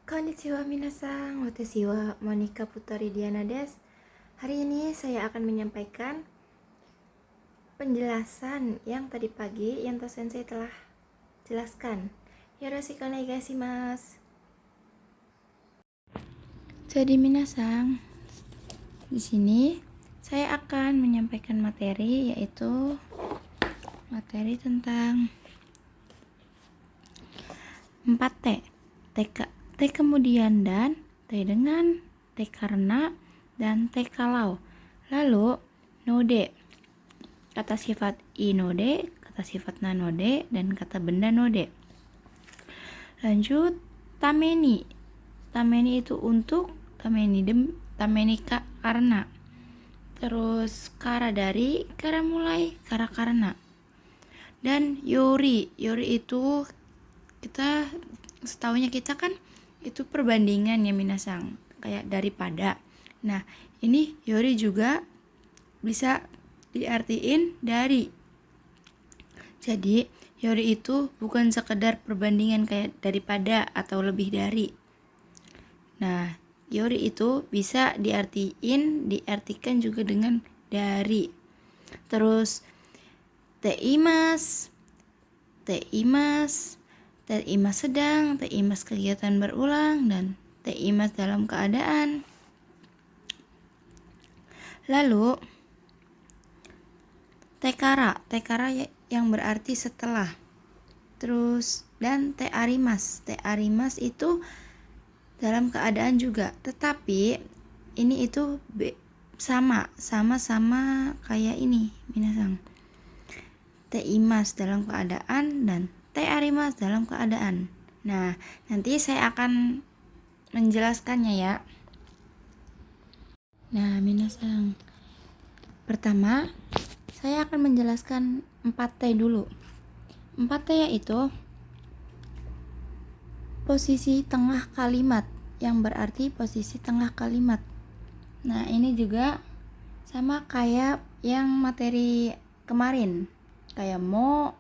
Konnichiwa minasan, watashi wa Monica Putari Diana desu. Hari ini saya akan menyampaikan penjelasan yang tadi pagi Yanto Sensei telah jelaskan. Yoroshiku onegaishimasu. Jadi minasan, di sini saya akan menyampaikan materi, yaitu materi tentang 4T. T kemudian dan, T dengan, T karena, dan T kalau. Lalu node, kata sifat i node, kata sifat na node, dan kata benda node. Lanjut tameni. Tameni itu untuk, tameni karena. Terus kara dari, kara mulai, kara karena. Dan yori itu kita setahunya kita kan itu perbandingan ya minasang, kayak daripada. Nah, ini yori juga bisa diartiin dari. Jadi, yori itu bukan sekedar perbandingan kayak daripada atau lebih dari. Nah, yori itu bisa diartikan juga dengan dari. Terus teimas sedang, teimas kegiatan berulang, dan teimas dalam keadaan. Lalu tekara yang berarti setelah. Terus dan tearimas itu dalam keadaan juga, tetapi ini itu sama kayak ini minasang. Teimas dalam keadaan dan tearimas dalam keadaan. Nah, nanti saya akan menjelaskannya ya. Nah, minasang, pertama saya akan menjelaskan 4T dulu. 4T yaitu posisi tengah kalimat, yang berarti posisi tengah kalimat. Nah, ini juga sama kayak yang materi kemarin, kayak mo,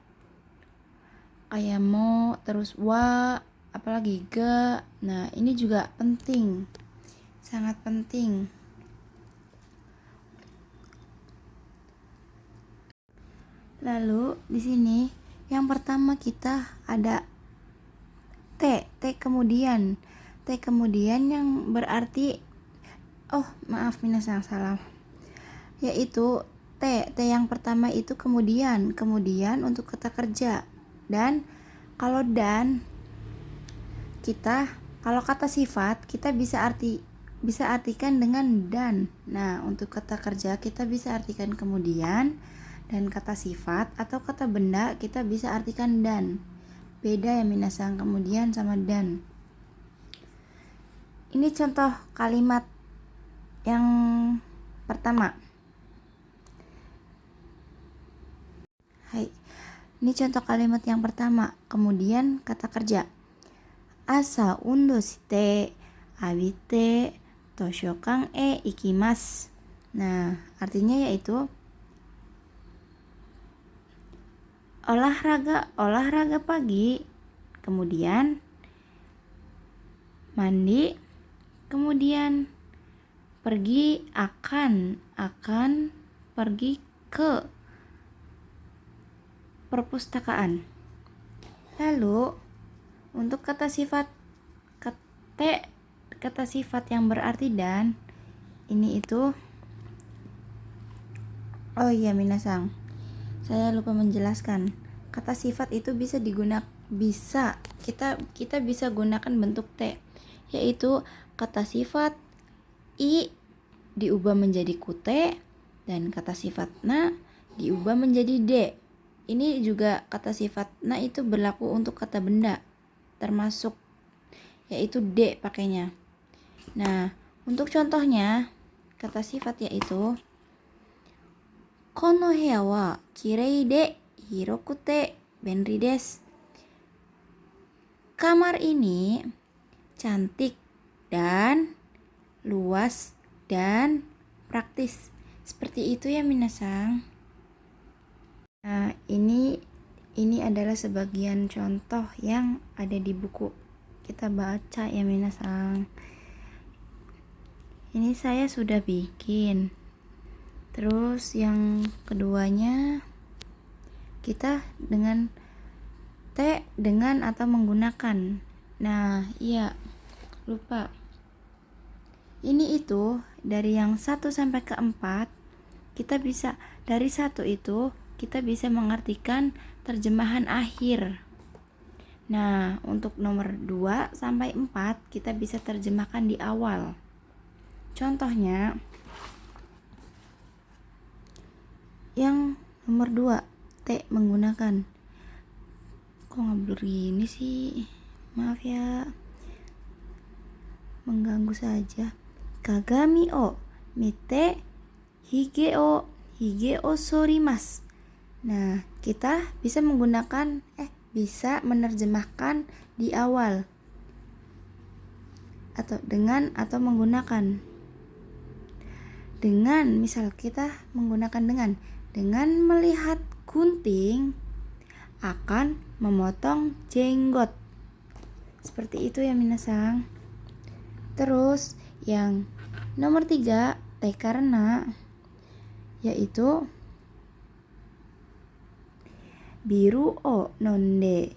terus wa, apalagi ge. Nah, ini juga penting, sangat penting. Lalu di sini yang pertama kita ada T kemudian. T kemudian yang berarti, maaf minasang, salah. Yaitu T yang pertama itu kemudian untuk kata kerja. Dan kalau kalau kata sifat kita bisa artikan dengan dan. Nah, untuk kata kerja kita bisa artikan kemudian, dan kata sifat atau kata benda kita bisa artikan dan. Beda ya minasang, kemudian sama dan. Ini contoh kalimat yang pertama. Ini contoh kalimat yang pertama. Kemudian kata kerja. Asa undo shite abite toshokan ikimasu. Nah, artinya yaitu olahraga pagi, kemudian mandi, kemudian akan pergi ke perpustakaan. Lalu untuk kata sifat yang berarti dan, ini itu minasang, saya lupa menjelaskan. Kata sifat itu kita bisa gunakan bentuk T, yaitu kata sifat i diubah menjadi kute, dan kata sifat na diubah menjadi d. Ini juga kata sifat na itu berlaku untuk kata benda, termasuk yaitu d pakainya. Nah, untuk contohnya kata sifat yaitu kono heya wa kirei de hirokute benri desu. Kamar ini cantik dan luas dan praktis. Seperti itu ya minasang. Nah, ini adalah sebagian contoh yang ada di buku kita baca ya minasang. Ini saya sudah bikin. Terus yang keduanya kita dengan T dengan atau menggunakan. Nah, iya, lupa. Ini itu dari yang 1 sampai ke 4 kita bisa dari 1 itu kita bisa mengartikan terjemahan akhir. Nah, untuk nomor 2 sampai 4 kita bisa terjemahkan di awal. Contohnya yang nomor 2 T menggunakan. Kok ngeblur gini sih? Maaf ya. Mengganggu saja. Kagami o mite hige o sorimasu. Nah, kita bisa menggunakan bisa menerjemahkan di awal atau dengan atau menggunakan. Dengan, misal kita menggunakan dengan melihat gunting akan memotong jenggot. Seperti itu ya minasang. Terus yang nomor 3 T karena yaitu biru o nonde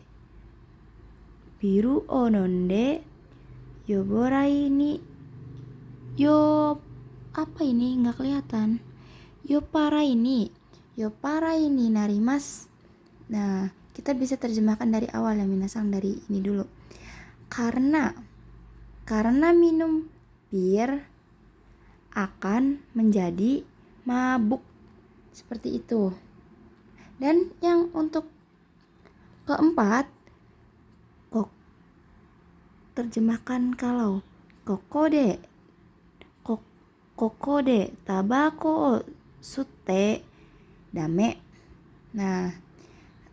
yoborai ni apa ini nggak kelihatan, yoparai ni narimas. Nah, kita bisa terjemahkan dari awal ya minasang, dari ini dulu. Karena minum bir akan menjadi mabuk. Seperti itu. Dan yang untuk keempat, terjemahkan kalau kokode tabako o sutte dame. Nah,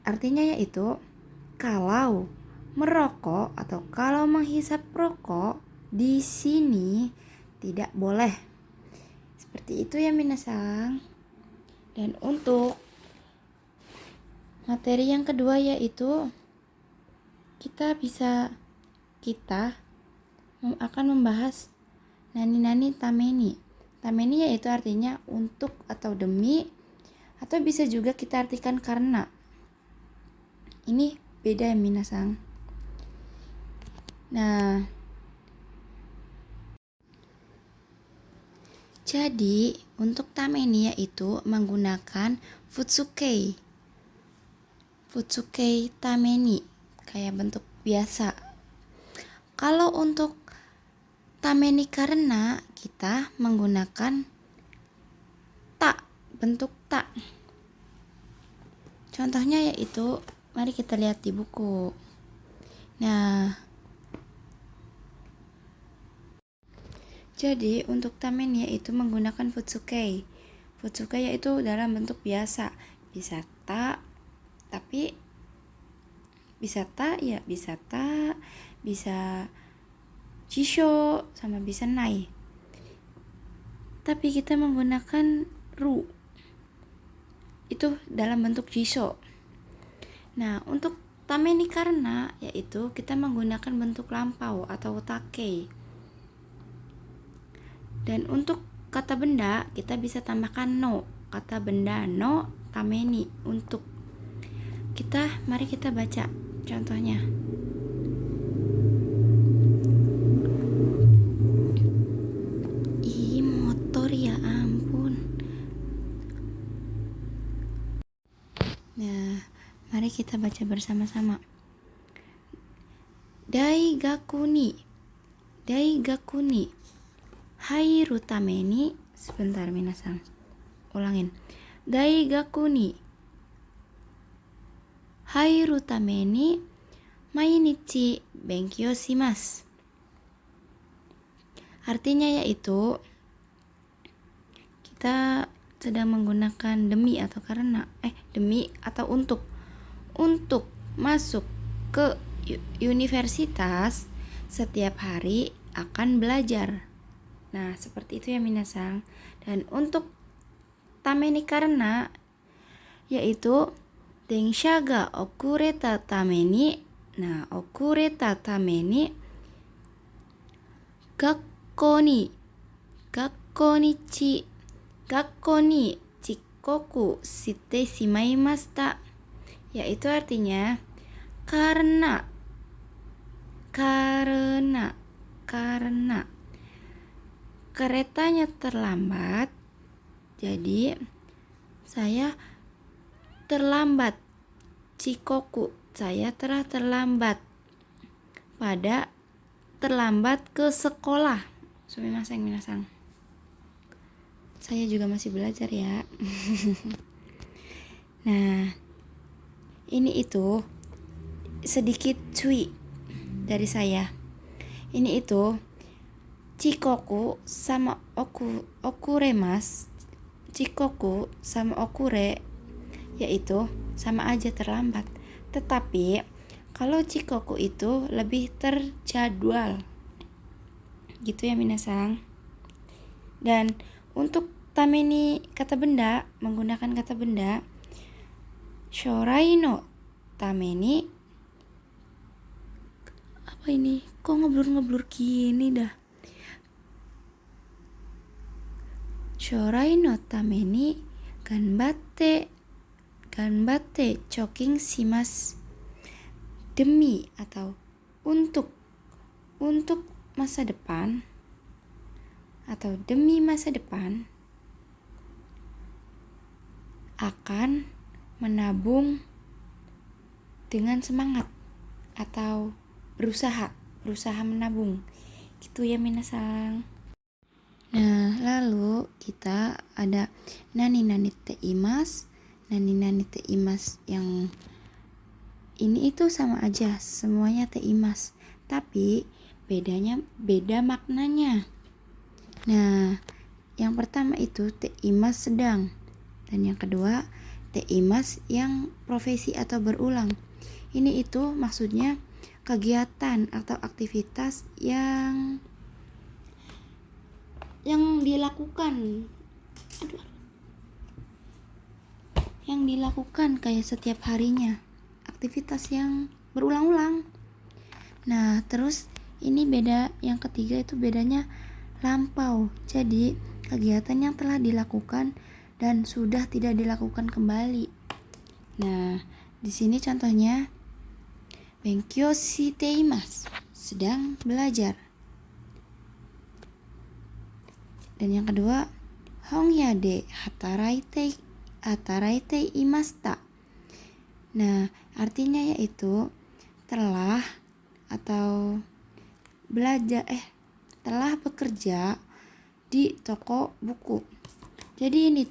artinya yaitu kalau merokok atau kalau menghisap rokok di sini tidak boleh. Seperti itu ya minasang. Dan untuk materi yang kedua yaitu kita akan membahas nani tameni. Tameni yaitu artinya untuk atau demi, atau bisa juga kita artikan karena. Ini beda ya minasang. Nah, jadi untuk tameni yaitu menggunakan futsukei tameni, kayak bentuk biasa. Kalau untuk tameni karena kita menggunakan ta, bentuk ta. Contohnya yaitu, mari kita lihat di buku. Nah, jadi untuk tameni yaitu menggunakan futsukei. Futsukei yaitu dalam bentuk biasa. Bisa ta, tapi bisa ta, bisa jisho, sama bisa nai. Tapi kita menggunakan ru. Itu dalam bentuk jisho. Nah, untuk tameni karena yaitu kita menggunakan bentuk lampau atau take. Dan untuk kata benda kita bisa tambahkan no. Kata benda no tameni untuk. Mari kita baca contohnya. Ih, motor ya ampun. Nah, mari kita baca bersama-sama. Daigaku ni hairu tameni, sebentar minasang. Ulangin. Daigaku ni hairu tameni mainichi benkyou shimasu. Artinya yaitu kita sedang menggunakan demi atau karena demi atau untuk masuk ke universitas setiap hari akan belajar. Nah, seperti itu ya minasang. Dan untuk tameni karena yaitu densha ga okureta tameni. Nah, okureta tameni Gakko ni, gakko ni gakko ni chikoku shite shimaimashita. Yaitu artinya karena keretanya terlambat, jadi saya terlambat. Chikoku, saya telah terlambat ke sekolah. Sumimasen minasan. Saya juga masih belajar ya. Nah, ini itu sedikit cui dari saya. Ini itu chikoku sama okuremas. Chikoku sama okure yaitu sama aja terlambat. Tetapi kalau chikoku itu lebih terjadwal. Gitu ya minasang. Dan untuk tameni kata benda, menggunakan kata benda shorai no tameni. Apa ini? Kok ngeblur gini dah? Shorai no tameni ganbatte choking shimasu. Demi atau untuk masa depan atau demi masa depan akan menabung dengan semangat atau berusaha menabung. Gitu ya minasang. Nah, lalu kita ada nani te imas yang ini itu sama aja, semuanya te imas, tapi beda maknanya. Nah, yang pertama itu te imas sedang, dan yang kedua te imas yang profesi atau berulang. Ini itu maksudnya kegiatan atau aktivitas yang dilakukan kayak setiap harinya, aktivitas yang berulang-ulang. Nah, terus ini beda, yang ketiga itu bedanya lampau. Jadi kegiatan yang telah dilakukan dan sudah tidak dilakukan kembali. Nah, di sini contohnya benkyou shite imasu, sedang belajar. Dan yang kedua, hongya de hataraite imashita. Nah, artinya yaitu telah atau telah bekerja di toko buku. Jadi ini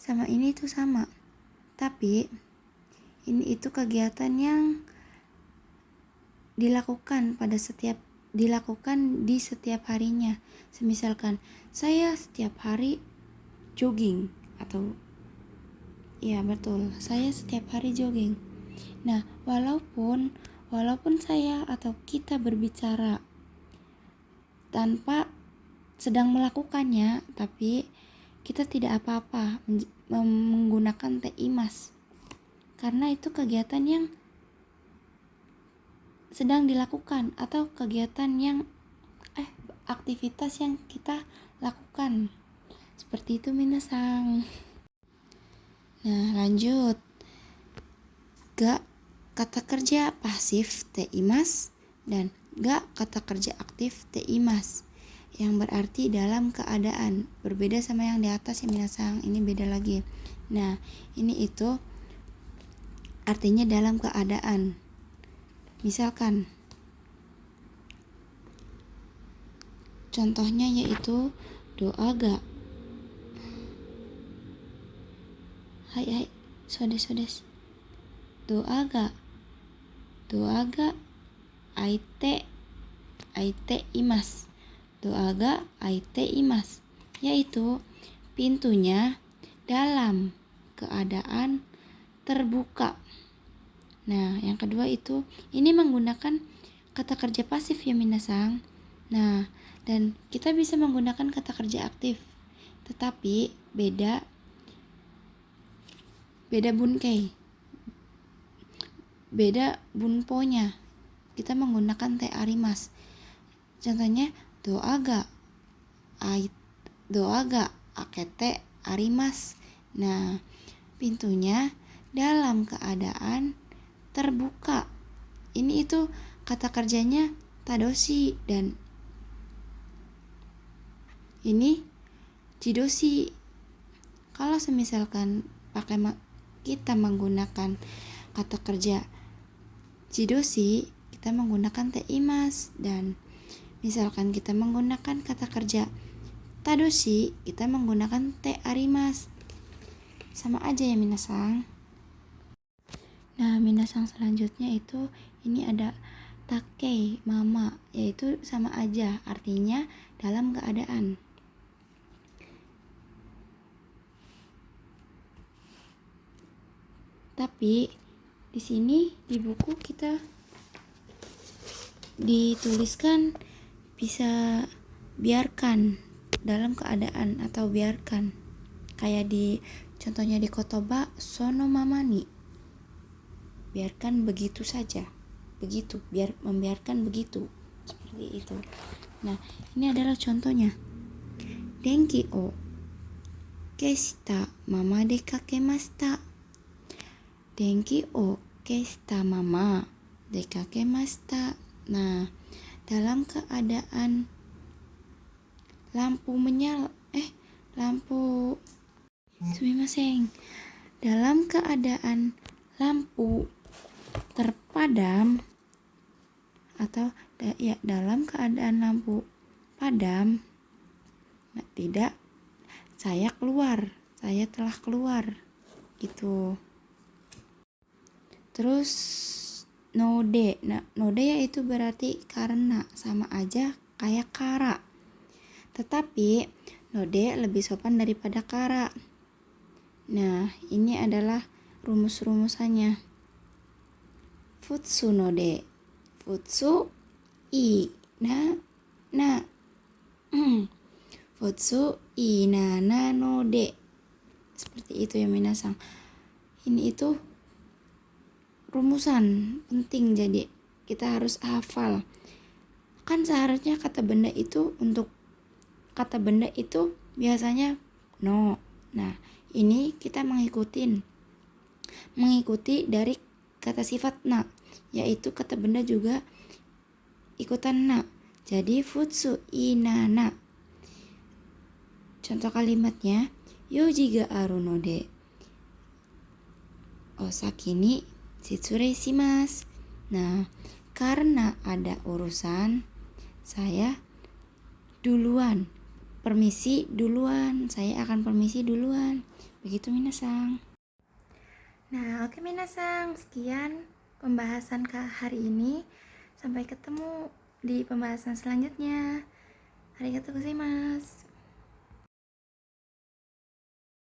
sama ini tuh sama. Tapi ini itu kegiatan yang dilakukan di setiap harinya. Semisalkan saya setiap hari jogging, atau ya betul, saya setiap hari jogging. Nah, walaupun saya atau kita berbicara tanpa sedang melakukannya, tapi kita tidak apa-apa menggunakan te imas, karena itu kegiatan yang sedang dilakukan atau kegiatan yang aktivitas yang kita lakukan. Seperti itu minasang. Nah, lanjut. Ga kata kerja pasif te imas dan ga kata kerja aktif te imas, yang berarti dalam keadaan. Berbeda sama yang di atas ya minasang, ini beda lagi. Nah, ini itu artinya dalam keadaan. Misalkan contohnya yaitu doa ga. Hai sodes. Doa ga aite imas. Doa ga aite imas, yaitu pintunya dalam keadaan terbuka. Nah, yang kedua itu ini menggunakan kata kerja pasif ya minasang. Nah, dan kita bisa menggunakan kata kerja aktif, tetapi beda bunkei, beda bunponya. kita menggunakan te arimas. Contohnya doa ga akete arimas. Nah, pintunya dalam keadaan terbuka. Ini itu kata kerjanya tadoshi dan ini jidoshi. Kalau semisalkan kita menggunakan kata kerja jidoshi, kita menggunakan te imas, dan misalkan kita menggunakan kata kerja tadoshi, kita menggunakan te arimas. Sama aja ya minasang. Nah, minasang selanjutnya itu ini ada takei mama, yaitu sama aja artinya dalam keadaan. Tapi di sini di buku kita dituliskan bisa biarkan dalam keadaan atau biarkan. Kayak di contohnya di kotoba sono mama ni. Biarkan begitu saja. Begitu, membiarkan begitu. Seperti itu. Nah, ini adalah contohnya. Denki o keshita mama dekakemashita. Denki o keshita mama dekakemashita. Nah, dalam keadaan lampu dalam keadaan lampu terpadam atau dalam keadaan lampu padam, tidak, saya telah keluar gitu. Terus node. Nah, node yaitu berarti karena, sama aja kayak kara. Tetapi node lebih sopan daripada kara. Nah, ini adalah rumus-rumusannya. Futsu node. Futsu i na futsu i na node. Seperti itu ya minasang. Ini itu rumusan penting, jadi kita harus hafal. Kan seharusnya kata benda itu biasanya no. Nah, ini kita mengikuti dari kata sifat na, yaitu kata benda juga ikutan na. Jadi futsu inana. Contoh kalimatnya, yoji ga aru node osaki ni shitsurei shimasu. Nah, karena ada urusan, saya duluan. Saya akan permisi duluan. Begitu minasang. Nah, oke minasang, sekian pembahasan hari ini. Sampai ketemu di pembahasan selanjutnya. Arigatou gozaimasu.